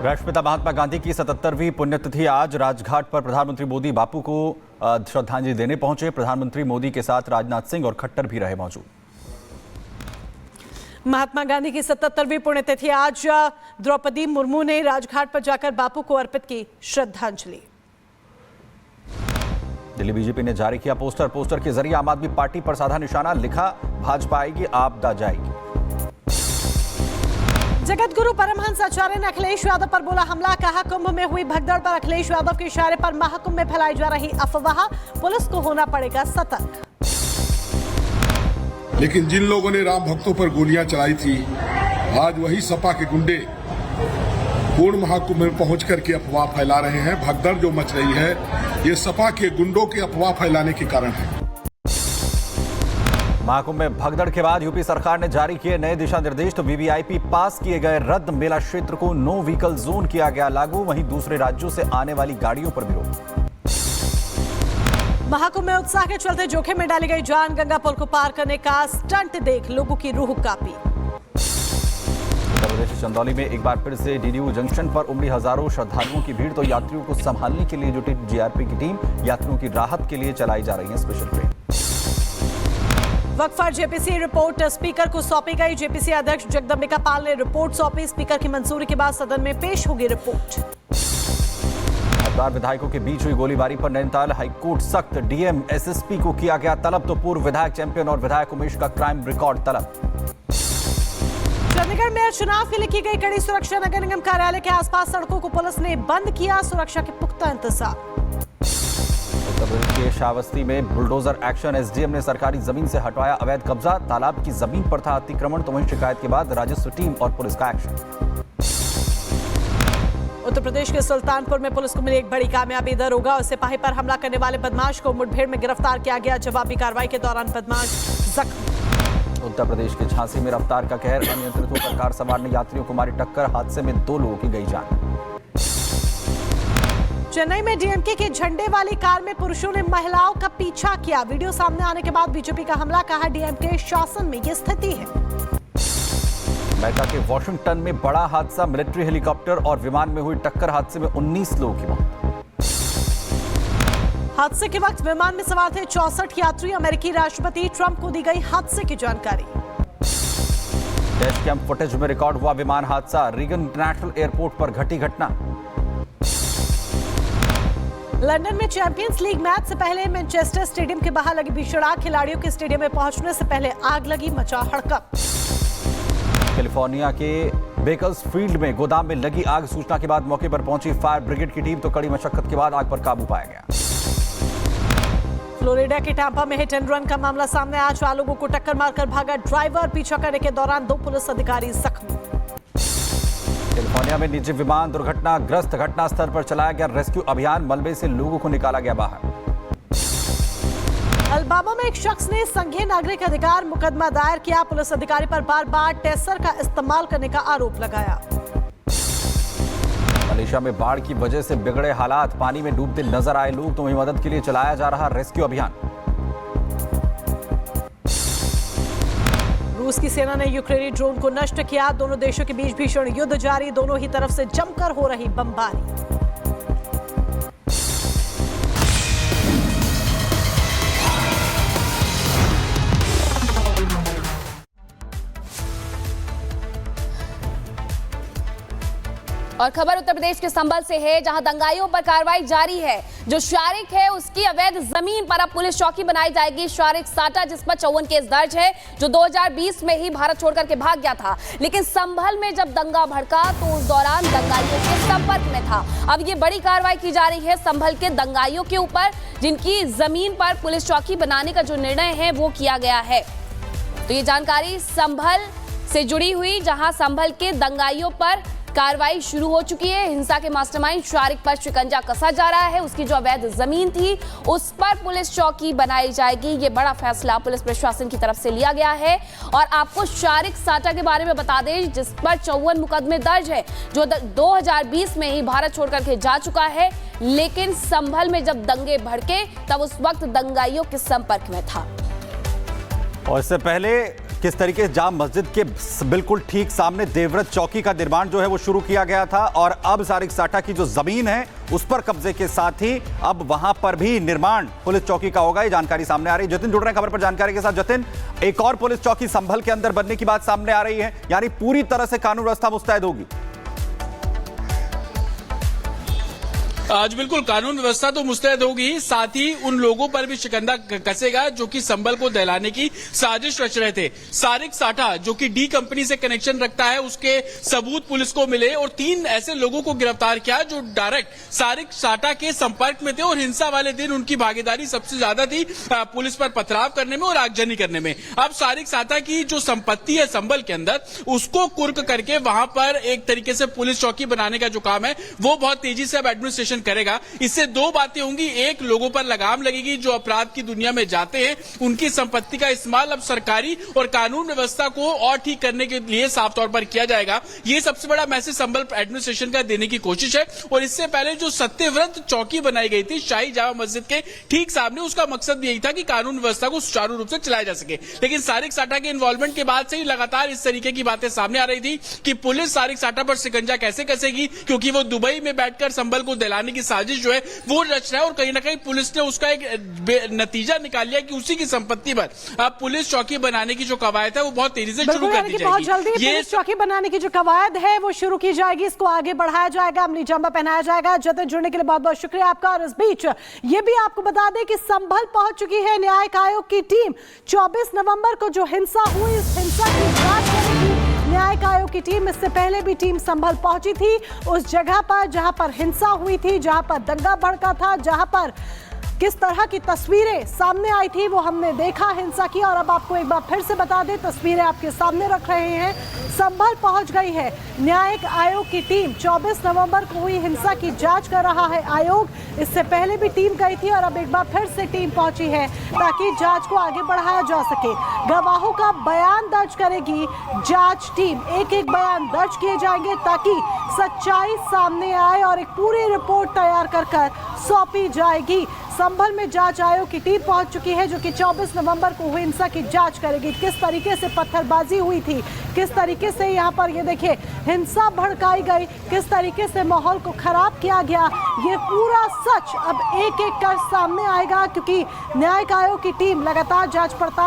राष्ट्रपिता महात्मा गांधी की 77वीं पुण्यतिथि आज राजघाट पर प्रधानमंत्री मोदी बापू को श्रद्धांजलि देने पहुंचे। प्रधानमंत्री मोदी के साथ राजनाथ सिंह और खट्टर भी रहे मौजूद। महात्मा गांधी की 77वीं पुण्यतिथि आज द्रौपदी मुर्मू ने राजघाट पर जाकर बापू को अर्पित की श्रद्धांजलि। दिल्ली बीजेपी ने जारी किया पोस्टर के जरिए आम आदमी पार्टी पर साधा निशाना, लिखा भाजपा आएगी आपदा जाएगी। जगत गुरु परमहंस आचार्य ने अखिलेश यादव पर बोला हमला, कहा कुंभ में हुई भगदड़ पर अखिलेश यादव के इशारे पर महाकुंभ में फैलाई जा रही अफवाह, पुलिस को होना पड़ेगा सतर्क। लेकिन जिन लोगों ने राम भक्तों पर गोलियां चलाई थी, आज वही सपा के गुंडे पूर्ण महाकुंभ में पहुंच करके अफवाह फैला रहे हैं। भगदड़ जो मच रही है, ये सपा के गुंडों के अफवाह फैलाने के कारण है। महाकुंभ में भगदड़ के बाद यूपी सरकार ने जारी किए नए दिशा निर्देश, तो वीवीआईपी पास किए गए रद्द। मेला क्षेत्र को नो व्हीकल जोन किया गया लागू, वहीं दूसरे राज्यों से आने वाली गाड़ियों पर भी रोक। महाकुंभ में उत्साह के चलते जोखिम में डाली गई जान, गंगा पुल को पार करने का स्टंट देख लोगों की रूह कांपी। उत्तर प्रदेश के चंदौली में एक बार फिर से डीडीयू जंक्शन पर उमड़ी हजारों श्रद्धालुओं की भीड़, तो यात्रियों को संभालने के लिए जुटी जीआरपी की टीम, यात्रियों की राहत के लिए चलाई जा रही है स्पेशल ट्रेन। वक्फ पर जेपीसी रिपोर्ट स्पीकर को सौंपी गई। जेपीसी अध्यक्ष जगदंबिका पाल ने रिपोर्ट सौंपी। स्पीकर की मंजूरी के बाद सदन में पेश होगी रिपोर्ट। हथियार विधायकों के बीच हुई गोलीबारी पर नैनीताल हाईकोर्ट सख्त, डीएम एसएसपी को किया गया तलब, तो पूर्व विधायक चैंपियन और विधायक उमेश का क्राइम रिकॉर्ड तलब। चंडीगढ़ में चुनाव के लिए की गई कड़ी सुरक्षा, नगर निगम कार्यालय के आसपास सड़कों को पुलिस ने बंद किया, सुरक्षा के पुख्ता इंतजाम। उत्तर प्रदेश के श्रावस्ती में बुलडोजर एक्शन, एसडीएम ने सरकारी जमीन से हटवाया अवैध कब्जा, तालाब की जमीन पर था अतिक्रमण, तो वहीं शिकायत के बाद राजस्व टीम और पुलिस का एक्शन। उत्तर प्रदेश के सुल्तानपुर में पुलिस को मिली एक बड़ी कामयाबी, दरोगा और सिपाही पर हमला करने वाले बदमाश को मुठभेड़ में गिरफ्तार किया गया। जवाबी कार्रवाई के दौरान बदमाश जख्मी। उत्तर प्रदेश के झांसी में रफ्तार का कहर, अनियंत्रित होकर कार सवार ने यात्रियों को मारी टक्कर, हादसे में 2 लोगों की गई जान। चेन्नई में डीएमके के झंडे वाली कार में पुरुषों ने महिलाओं का पीछा किया, वीडियो सामने आने के बाद बीजेपी का हमला, कहा डीएमके शासन में ये स्थिति है। अमेरिका के वॉशिंगटन में बड़ा हादसा, मिलिट्री हेलीकॉप्टर और विमान में हुई टक्कर, हादसे में 19 लोगों की मौत। हादसे के वक्त विमान में सवार थे 64 यात्री, अमेरिकी राष्ट्रपति ट्रंप को दी गई हादसे की जानकारी। डैश कैम फुटेज में रिकॉर्ड हुआ विमान हादसा, रीगन इंटरनेशनल एयरपोर्ट पर घटी घटना। लंदन में चैंपियंस लीग मैच से पहले मैनचेस्टर स्टेडियम के बाहर लगी भीषण आग, खिलाड़ियों के स्टेडियम में पहुंचने से पहले आग लगी, मचा हड़कंप। कैलिफोर्निया के बेकर्स फील्ड में गोदाम में लगी आग, सूचना के बाद मौके पर पहुंची फायर ब्रिगेड की टीम, तो कड़ी मशक्कत के बाद आग पर काबू पाया गया। फ्लोरिडा के टैंपा में हिट एंड रन का मामला सामने आया, 4 लोगों को टक्कर मारकर भागा ड्राइवर, पीछा करने के दौरान 2 पुलिस अधिकारी जख्मी। कैलिफोर्निया में निजी विमान दुर्घटना ग्रस्त, घटना स्थल पर चलाया गया रेस्क्यू अभियान, मलबे से लोगों को निकाला गया बाहर। अलबामा में एक शख्स ने संघीय नागरिक अधिकार मुकदमा दायर किया, पुलिस अधिकारी पर बार-बार टेसर का इस्तेमाल करने का आरोप लगाया। मलेशिया में बाढ़ की वजह से बिगड़े हालात, पानी में डूबते नजर आए लोग, तो वहीं मदद के लिए चलाया जा रहा रेस्क्यू अभियान। रूस की सेना ने यूक्रेनी ड्रोन को नष्ट किया, दोनों देशों के बीच भीषण युद्ध जारी, दोनों ही तरफ से जमकर हो रही बमबारी। और खबर उत्तर प्रदेश के संभल से है, जहां दंगाइयों पर कार्रवाई जारी है। जो शारिक है उसकी अवैध जमीन पर अब पुलिस चौकी बनाई जाएगी। शारिक साटा, जिस पर 54 केस दर्ज है, जो 2020 में ही भारत छोड़कर के भाग गया था, लेकिन संभल में जब दंगा भड़का तो उस दौरान दंगाइयों के संपर्क में था। अब ये बड़ी कार्रवाई की जा रही है संभल के दंगाइयों के ऊपर, जिनकी जमीन पर पुलिस चौकी बनाने का जो निर्णय है वो किया गया है। तो ये जानकारी संभल से जुड़ी हुई, जहां संभल के दंगाइयों पर कार्रवाई शुरू हो चुकी है। हिंसा के मास्टरमाइंड शारिक पर शिकंजा कसा जा रहा है, उसकी जो अवैध जमीन थी उस पर पुलिस चौकी बनाई जाएगी। ये बड़ा फैसला पुलिस प्रशासन की तरफ से लिया गया है। और आपको शारिक साटा के बारे में बता दें, जिस पर 54 मुकदमे दर्ज है, जो 2020 में ही भारत छोड़ करके जा चुका है, लेकिन संभल में जब दंगे भड़के तब उस वक्त दंगाइयों के संपर्क में था। और इससे पहले किस तरीके से जाम मस्जिद के बिल्कुल ठीक सामने देवव्रत चौकी का निर्माण जो है वो शुरू किया गया था और अब सारिक साटा की जो जमीन है उस पर कब्जे के साथ ही अब वहां पर भी निर्माण पुलिस चौकी का होगा। ये जानकारी सामने आ रही है। जतिन जुड़ रहे हैं खबर पर जानकारी के साथ। जतिन, एक और पुलिस चौकी संभल के अंदर बनने की बात सामने आ रही है, यानी पूरी तरह से कानून व्यवस्था मुस्तैद होगी। आज बिल्कुल कानून व्यवस्था तो मुस्तैद होगी, साथ ही उन लोगों पर भी शिकंजा कसेगा जो कि संभल को दहलाने की साजिश रच रहे थे। सारिक साटा जो कि डी कंपनी से कनेक्शन रखता है, उसके सबूत पुलिस को मिले और 3 ऐसे लोगों को गिरफ्तार किया जो डायरेक्ट सारिक साटा के संपर्क में थे और हिंसा वाले दिन उनकी भागीदारी सबसे ज्यादा थी पुलिस पर पथराव करने में और आगजनी करने में। अब सारिक साटा की जो संपत्ति है संभल के अंदर, उसको कुर्क करके वहां पर एक तरीके से पुलिस चौकी बनाने का जो काम है वो बहुत तेजी से अब एडमिनिस्ट्रेशन करेगा। इससे 2 बातें होंगी। एक, लोगों पर लगाम लगेगी जो अपराध की दुनिया में जाते हैं, उनकी संपत्ति का इस्तेमाल अब सरकारी और कानून व्यवस्था को और ठीक करने के लिए साफ तौर पर किया जाएगा। ये सबसे बड़ा मैसेज संभल एडमिनिस्ट्रेशन का देने की कोशिश है। और इससे पहले जो सत्यव्रत चौकी बनाई गई थी शाही जामा मस्जिद के ठीक सामने, उसका मकसद यही था कि कानून व्यवस्था को सुचारू रूप से चलाया जा सके। लेकिन सारिक साटा के इन्वॉल्वमेंट के बाद से ही लगातार इस तरीके की बातें सामने आ रही थी कि पुलिस सारिक साटा पर शिकंजा कैसे कसेगी, क्योंकि वो दुबई में बैठकर संभल को दहलाने की साजिश जो है वो रच रहा है। और कहीं ना कहीं पुलिस ने उसका एक नतीजा निकाल लिया कि उसी की संपत्ति पर अब पुलिस चौकी बनाने की जो कवायद है वो बहुत तेजी से शुरू कर दी जाएगी। बहुत जल्दी पुलिस चौकी बनाने की जो कवायद है वो शुरू की जाएगी, इसको आगे बढ़ाया जाएगा, अमली जामा पहनाया जाएगा। जतिन, जुड़ने के लिए बहुत बहुत शुक्रिया आपका। और इस बीच ये भी आपको बता दें कि संभल पहुंच चुकी है न्यायिक आयोग की टीम। 24 नवंबर को जो हिंसा हुई, इस हिंसा की जांच करेगी न्यायिक आयोग की टीम। इससे पहले भी टीम संभल पहुंची थी उस जगह पर जहां पर हिंसा हुई थी, जहां पर दंगा भड़का था, जहां पर किस तरह की तस्वीरें सामने आई थी वो हमने देखा हिंसा की। और अब आपको एक बार फिर से बता दें, तस्वीरें आपके सामने रख रहे हैं। संभल पहुंच गई है न्यायिक आयोग की टीम। 24 नवंबर को हुई हिंसा की जांच कर रहा है आयोग। इससे पहले भी टीम गई थी और अब एक बार फिर से टीम पहुंची है ताकि जांच को आगे बढ़ाया जा सके। गवाहों का बयान दर्ज करेगी जांच टीम। एक एक बयान दर्ज किए जाएंगे ताकि सच्चाई सामने आए और एक पूरी रिपोर्ट तैयार कर सौंपी जाएगी। संभल में जांच आयोग की टीम पहुंच चुकी है जो कि 24 नवंबर को हुई हिंसा की जांच करेगी। किस तरीके से पत्थरबाजी हुई थी, किस तरीके से यहाँ पर ये देखिए हिंसा भड़काई गई, किस तरीके से माहौल को खराब किया गया, ये पूरा सच अब एक एक कर सामने आएगा क्योंकि न्यायिक आयोग की टीम लगातार जांच पड़ताल